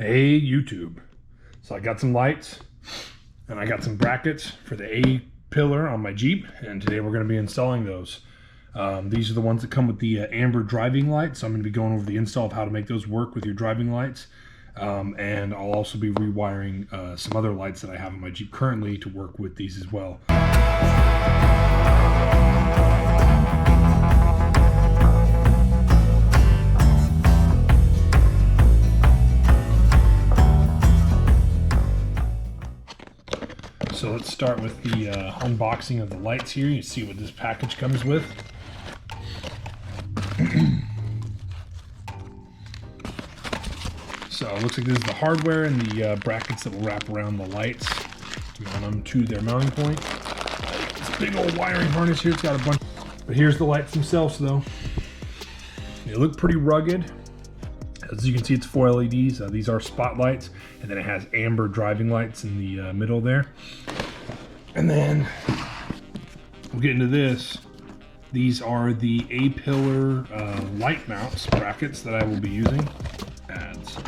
Hey YouTube. So I got some lights and I got some brackets for the A pillar on my Jeep, and today we're going to be installing those. These are the ones that come with the amber driving lights. So I'm going to be going over the install of how to make those work with your driving lights. And I'll also be rewiring some other lights that I have in my Jeep currently to work with these as well. So let's start with the unboxing of the lights here. You see what this package comes with. So it looks like this is the hardware and the brackets that will wrap around the lights to mount them to their mounting point. This big old wiring harness here, it's got a bunch. But here's the lights themselves though. They look pretty rugged. As you can see, it's 4 LEDs. These are spotlights, and then it has amber driving lights in the middle there. And then we'll get into this. These are the A-pillar light mounts brackets that I will be using. Ads.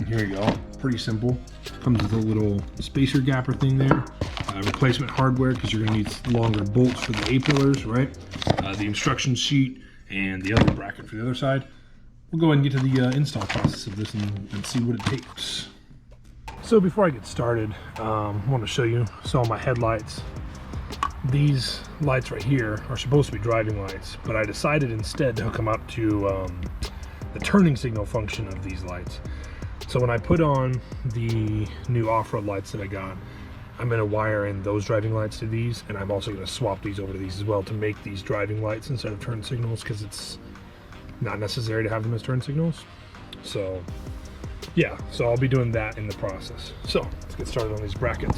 Here you go. Pretty simple. Comes with a little spacer gapper thing there. Replacement hardware because you're going to need longer bolts for the A-pillars, right? The instruction sheet and the other bracket for the other side. We'll go ahead and get to the install process of this and see what it takes. So before I get started, I want to show you some of my headlights. These lights right here are supposed to be driving lights, but I decided instead to hook them up to the turning signal function of these lights. So when I put on the new off-road lights that I got, I'm going to wire in those driving lights to these, and I'm also going to swap these over to these as well to make these driving lights instead of turn signals, because it's not necessary to have them as turn signals. So yeah, so I'll be doing that in the process. So let's get started on these brackets.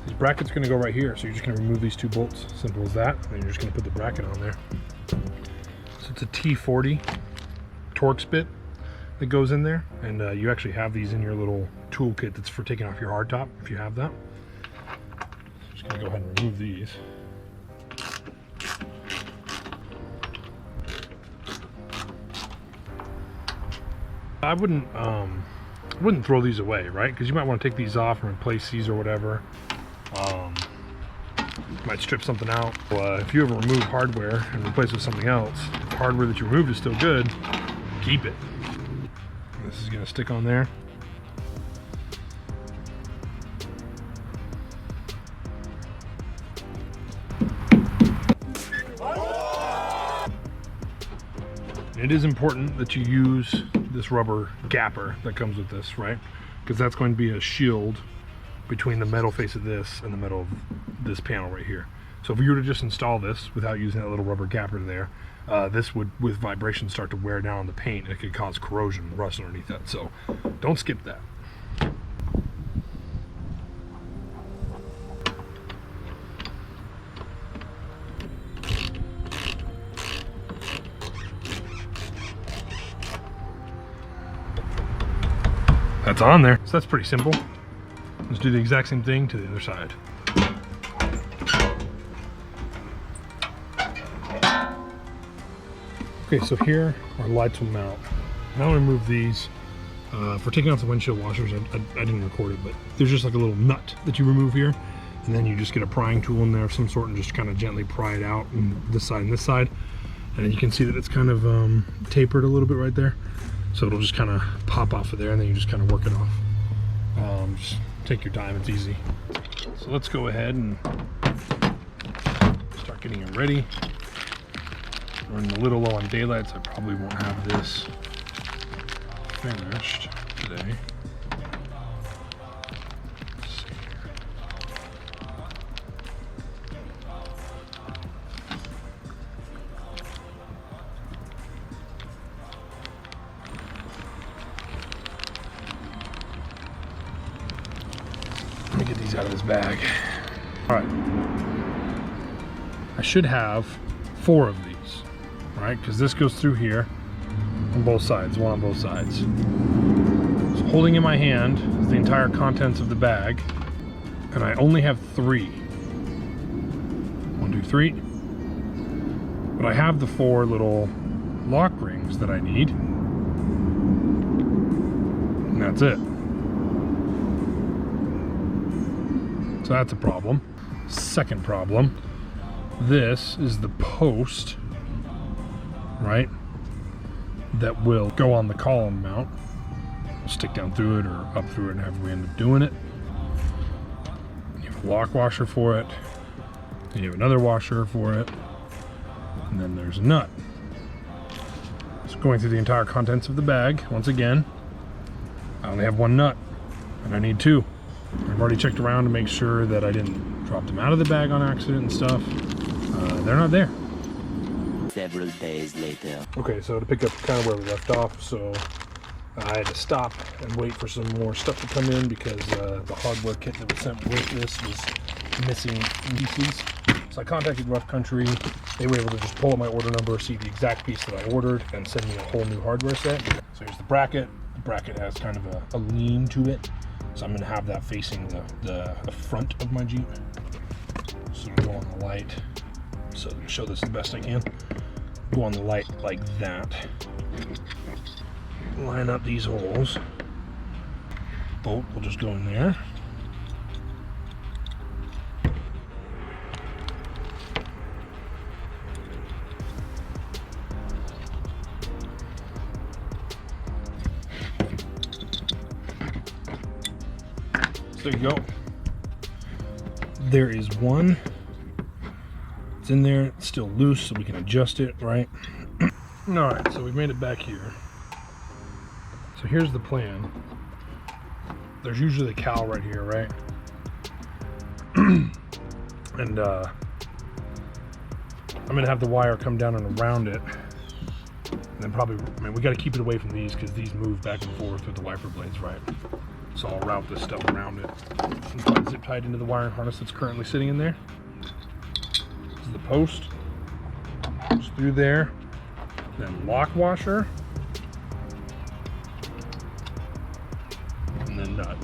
These brackets are going to go right here, so you're just going to remove these two bolts, simple as that, and you're just going to put the bracket on there. So it's a T40 Torx bit that goes in there, and you actually have these in your little toolkit that's for taking off your hardtop if you have that. So I'm just going to go ahead and remove these. I wouldn't throw these away, right? Because you might want to take these off and replace these or whatever. Might strip something out. If you ever remove hardware and replace it with something else, if the hardware that you removed is still good, keep it. This is going to stick on there. It is important that you use this rubber gapper that comes with this, right? Because that's going to be a shield between the metal face of this and the metal of this panel right here. So if you were to just install this without using that little rubber gapper there, this would, with vibration, start to wear down the paint, and it could cause corrosion and rust underneath that. So don't skip that. That's on there. So that's pretty simple. Let's do the exact same thing to the other side. Okay, so here our lights will mount. Now I'll remove these. For taking off the windshield washers, I didn't record it, but there's just like a little nut that you remove here, and then you just get a prying tool in there of some sort and just kind of gently pry it out on this side and this side. And then you can see that it's kind of tapered a little bit right there. So it'll just kind of pop off of there, and then you just kind of work it off. Just take your time, it's easy. So let's go ahead and start getting it ready. Running a little low on daylights, I probably won't have this finished today. Let's see here. Let me get these out of this bag. All right. I should have 4 of these, right? Because this goes through here on both sides, one on both sides. So holding in my hand is the entire contents of the bag, and I only have 3. 1, 2, 3. But I have the 4 little lock rings that I need. And that's it. So that's a problem. Second problem, this is the post, right, that will go on the column mount. Stick down through it or up through it, and however we end up doing it. You have a lock washer for it, and you have another washer for it, and then there's a nut. So going through the entire contents of the bag, once again, I only have one nut, and I need two. I've already checked around to make sure that I didn't drop them out of the bag on accident and stuff. They're not there. Several days later. Okay, so to pick up kind of where we left off, so I had to stop and wait for some more stuff to come in because the hardware kit that was sent with this was missing pieces. So I contacted Rough Country. They were able to just pull up my order number, see the exact piece that I ordered, and send me a whole new hardware set. So here's the bracket. The bracket has kind of a lean to it, so I'm going to have that facing the front of my Jeep. So I'm going to go on the light. So I'm going to show this the best I can. Go on the light like that. Line up these holes. Bolt will just go in there. So there you go. There is one. It's in there. It's still loose, so we can adjust it, right? All right, so we've made it back here. So here's the plan. There's usually a cowl right here, right? And I'm gonna have the wire come down and around it. And then probably, I mean, we gotta keep it away from these because these move back and forth with the wiper blades, right? So I'll route this stuff around it. And probably zip tied into the wiring harness that's currently sitting in there. This is the post. Just through there. Then lock washer. And then nut.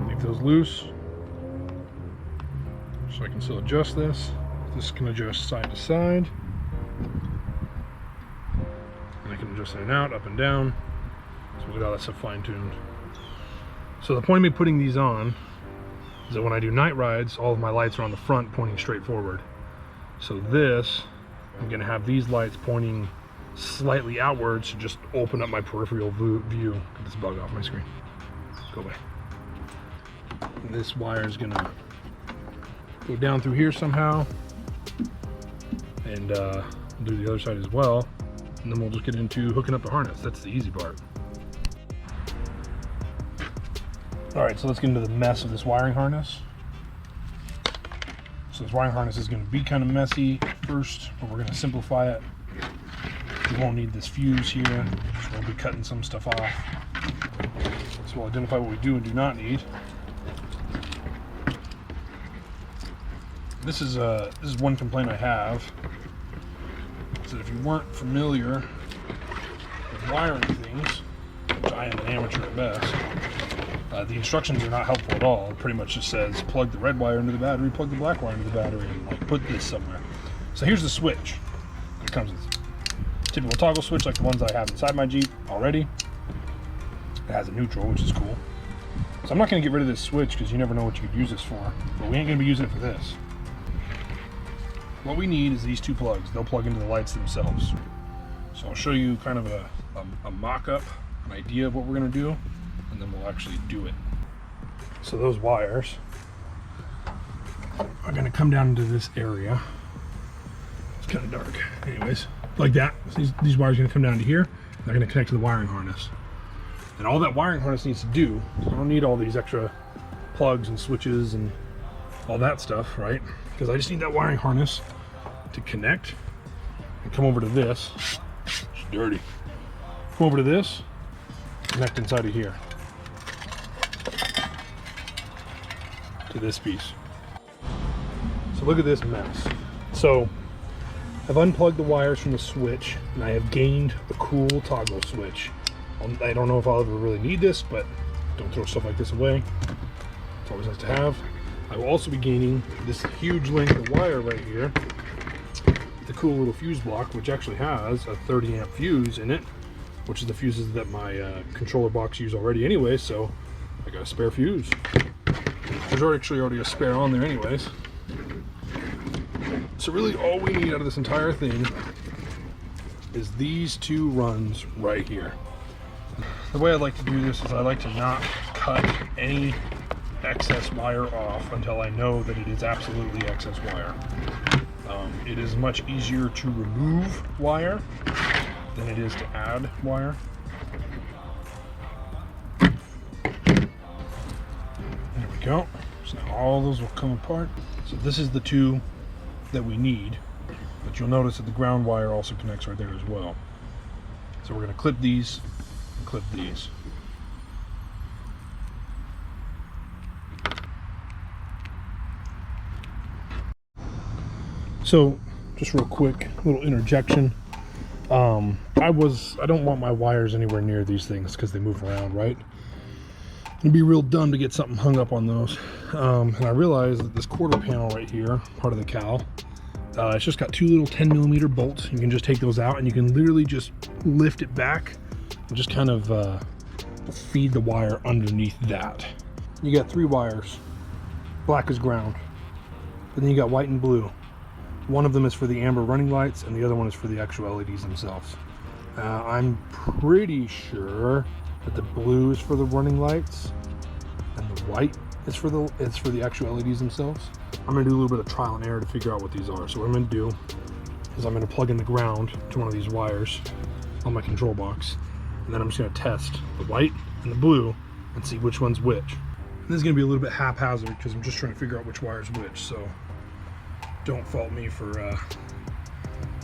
Leave those loose. So I can still adjust this. This can adjust side to side. And I can adjust in and out, up and down. So we'll get all that stuff fine-tuned. So the point of me putting these on is that when I do night rides, all of my lights are on the front pointing straight forward. So this, I'm gonna have these lights pointing slightly outwards to just open up my peripheral view. Get this bug off my screen. Go away. And this wire is gonna go down through here somehow. And we'll do the other side as well. And then we'll just get into hooking up the harness. That's the easy part. All right, so let's get into the mess of this wiring harness. So this wiring harness is going to be kind of messy at first, but we're going to simplify it. We won't need this fuse here, so we'll be cutting some stuff off. So we'll identify what we do and do not need. This is one complaint I have. Is that if you weren't familiar with wiring things, which I am an amateur at best, the instructions are not helpful at all. It pretty much just says plug the red wire into the battery, plug the black wire into the battery, and like put this somewhere. So here's the switch. It comes with a typical toggle switch like the ones I have inside my Jeep already. It has a neutral, which is cool. So I'm not going to get rid of this switch because you never know what you could use this for, but we ain't going to be using it for this. What we need is these two plugs. They'll plug into the lights themselves. So I'll show you kind of a mock-up, an idea of what we're going to do, and then we'll actually do it. So those wires are going to come down into this area. It's kind of dark. Anyways, like that. So these wires are going to come down to here. They're going to connect to the wiring harness. And all that wiring harness needs to do, I don't need all these extra plugs and switches and all that stuff, right? Because I just need that wiring harness to connect and come over to this. It's dirty. Come over to this, connect inside of here to this piece. So look at this mess. So I've unplugged the wires from the switch and I have gained a cool toggle switch. I don't know if I'll ever really need this, but don't throw stuff like this away. It's always nice to have. I will also be gaining this huge length of wire right here the cool little fuse block, which actually has a 30 amp fuse in it, which is the fuses that my controller box use already anyway, so I got a spare fuse. There's actually already a spare on there anyways. So really all we need out of this entire thing is these two runs right here. The way I like to do this is I like to not cut any excess wire off until I know that it is absolutely excess wire. It is much easier to remove wire than it is to add wire. There we go. So now all those will come apart. So this is the two that we need, but you'll notice that the ground wire also connects right there as well. So we're going to clip these and clip these. So just real quick, little interjection. I don't want my wires anywhere near these things because they move around, right? It'd be real dumb to get something hung up on those. And I realized that this quarter panel right here, part of the cowl, it's just got two little 10mm bolts. You can just take those out and you can literally just lift it back and just kind of feed the wire underneath that. You got three wires. Black is ground. And then you got white and blue. One of them is for the amber running lights and the other one is for the actual LEDs themselves. I'm pretty sure that the blue is for the running lights and the white is for the actual LEDs themselves. I'm gonna do a little bit of trial and error to figure out what these are. So what I'm gonna do is I'm gonna plug in the ground to one of these wires on my control box, and then I'm just gonna test the white and the blue and see which one's which. And this is gonna be a little bit haphazard because I'm just trying to figure out which wire is which, so don't fault me for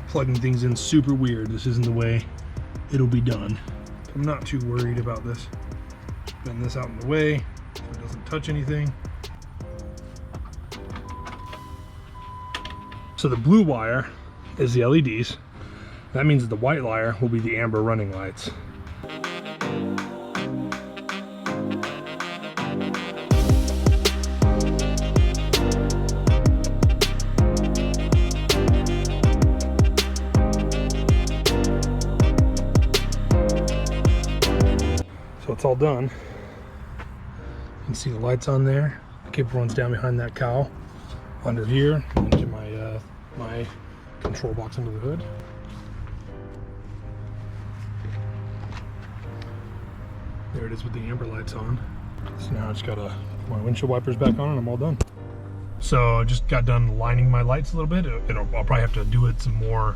plugging things in super weird. This isn't the way it'll be done. I'm not too worried about this. Bend this out in the way so it doesn't touch anything. So the blue wire is the LEDs. That means that the white wire will be the amber running lights. So it's all done. You can see the lights on there. The cable runs down behind that cowl, under here, into my my control box under the hood. There it is with the amber lights on. So now I just gotta put my windshield wipers back on and I'm all done. So I just got done lining my lights a little bit. I'll probably have to do it some more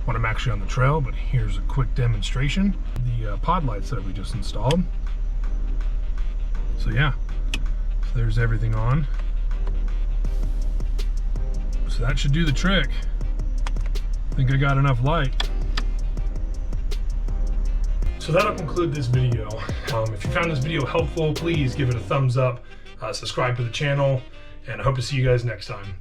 when I'm actually on the trail, but here's a quick demonstration. The pod lights that we just installed. So yeah, so there's everything on. So that should do the trick. I think I got enough light. So that'll conclude this video. If you found this video helpful, please give it a thumbs up, subscribe to the channel, and I hope to see you guys next time.